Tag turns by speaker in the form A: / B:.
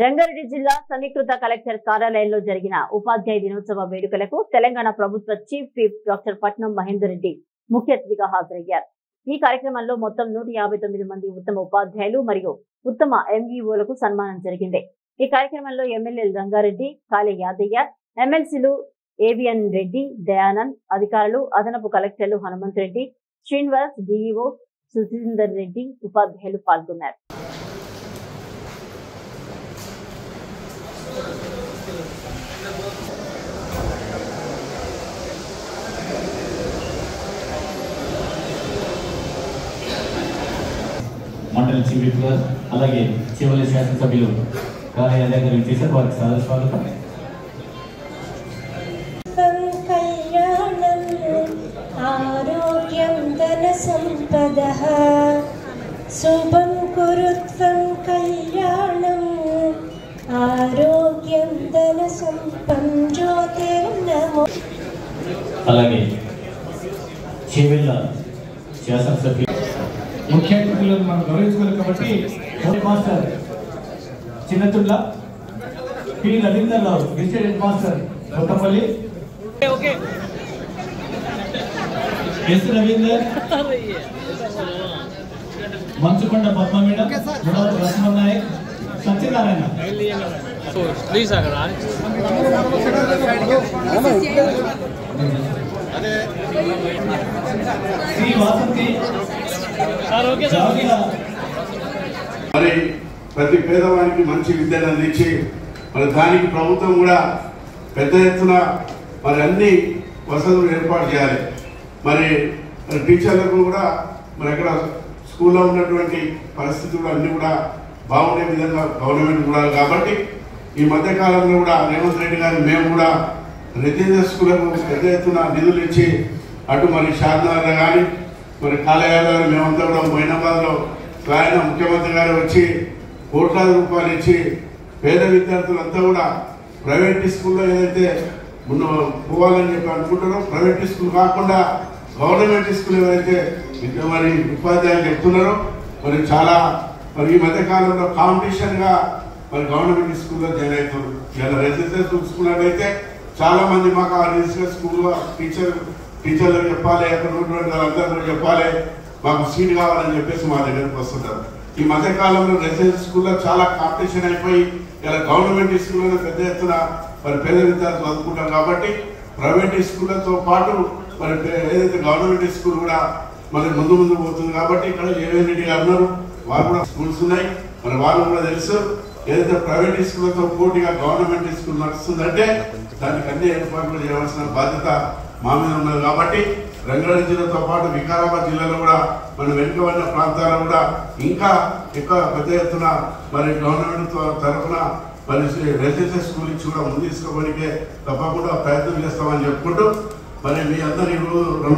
A: రంగారెడ్డి జిల్లా సమీకృత కలెక్టర్ కార్యాలయంలో జరిగిన ఉపాధ్యాయ దినోత్సవ వేడుకలకు తెలంగాణ ప్రభుత్వ చీఫ్ విప్ డాక్టర్ పట్నం మహేందర్ రెడ్డి ముఖ్య అతిథిగా హాజరయ్యారు. ఈ కార్యక్రమంలో మొత్తం 159 మంది ఉత్తమ ఉపాధ్యాయులు మరియు ఉత్తమ ఎంఈఓలకు సన్మానం జరిగింది. ఈ కార్యక్రమంలో ఎమ్మెల్యేలు రంగారెడ్డి, కాళే యాదయ్య, ఎమ్మెల్సీలు ఏవిఎన్ రెడ్డి, దయానంద్, అధికారులు, అదనపు కలెక్టర్లు హనుమంత్ రెడ్డి, శ్రీనివాస్, డిఈఓ సుధీందర్ రెడ్డి, ఉపాధ్యాయులు పాల్గొన్నారు.
B: మండలి చీఫ్ విప్ గారు అలాగే చివరి శాసనసభ్యులు కాళే యాదయ్య గారు చేశారు. వారికి సాదర స్వాగతం.
C: ఆరోగ్యం ధన సంపదః శుభం కురుత్వం కళ్యాణం ఆరోగ్యం ధన సంపం జ్యోతిర్నమో.
B: అలాగే చివరి శాసనసభ్యులు
D: ముఖ్య అతిథులను మనం గౌరవించుకోవాలి కాబట్టి head master Chinnatulla, P Ravinder Rao district head master Kothapalli, S Ravinder, Manchukonda Padma madam, Gunavathi Laxman Naik, Satyanarayana. Shri Vasanthi
E: మరి ప్రతి పేదవానికి మంచి విద్యను అందించి మరి దానికి ప్రభుత్వం కూడా పెద్ద ఎత్తున మరి అన్ని వసతులు ఏర్పాటు చేయాలి. మరి టీచర్లకు కూడా మరి ఇక్కడ స్కూల్లో ఉన్నటువంటి పరిస్థితులు అన్నీ కూడా బాగుండే విధంగా గవర్నమెంట్ చూడాలి. కాబట్టి ఈ మధ్యకాలంలో కూడా రేవంత్ రెడ్డి గారు మేము కూడా రెసిడెన్షియల్ స్కూళ్లకు పెద్ద ఎత్తున నిధులు ఇచ్చి అటు మరి షాద్నగర్ కానీ మరి కాళే యాదవ్ మేమంతా కూడా మైనాబాద్లో ఆయన ముఖ్యమంత్రి గారు వచ్చి కోట్లాది రూపాయలు ఇచ్చి పేద విద్యార్థులంతా కూడా ప్రైవేట్ స్కూల్లో ఏదైతే పోవాలని చెప్పి అనుకుంటారో ప్రైవేట్ స్కూల్ కాకుండా గవర్నమెంట్ స్కూల్ ఏదైతే మరి ఉపాధ్యాయులు చెప్తున్నారో మరి చాలా మరి ఈ మధ్యకాలంలో కాంపిటీషన్గా మరి గవర్నమెంట్ స్కూల్లో జాయిన్ అవుతున్నారు. ఇలా రెసిడెన్షియల్ స్కూల్ అయితే చాలా మంది మాకు ఆ రెసిడెన్షియల్ స్కూల్లో టీచర్లకు చెప్పాలి, అక్కడ ఉన్నటువంటి వాళ్ళందరూ చెప్పాలి, మాకు సీట్ కావాలని చెప్పేసి మా దగ్గరకు వస్తుంటారు. ఈ మధ్యకాలంలో రెసిడెన్షియల్ స్కూల్లో చాలా కాంపిటీషన్ అయిపోయి ఇలా గవర్నమెంట్ స్కూల్లో పెద్ద ఎత్తున మరి పేద విద్యార్థులు చదువుకుంటారు. కాబట్టి ప్రైవేట్ స్కూళ్ళతో పాటు మరి ఏదైతే గవర్నమెంట్ స్కూల్ కూడా మరి ముందు పోతుంది. కాబట్టి ఇక్కడ ఏవిఎన్ రెడ్డి గారు ఉన్నారు, వారు కూడా స్కూల్స్ ఉన్నాయి, మరి వాళ్ళు కూడా తెలుసు ఏదైతే ప్రైవేట్ స్కూళ్ళతో పోటీగా గవర్నమెంట్ స్కూల్ నడుస్తుందంటే దానికి అన్ని ఏర్పాట్లు చేయవలసిన బాధ్యత మా మీద ఉన్నది. కాబట్టి రంగారెడ్డి జిల్లాతో పాటు వికారాబాద్ జిల్లాలో కూడా మన వెనుకబడిన ప్రాంతాల్లో కూడా ఇంకా ఎక్కువ పెద్ద ఎత్తున మరి గవర్నమెంట్ తరఫున మరి రెసిడెన్షియల్ స్కూల్ ఇచ్చి కూడా ముందు తీసుకోవడానికే తప్పకుండా ప్రయత్నం చేస్తామని చెప్పుకుంటూ మరి మీ అందరి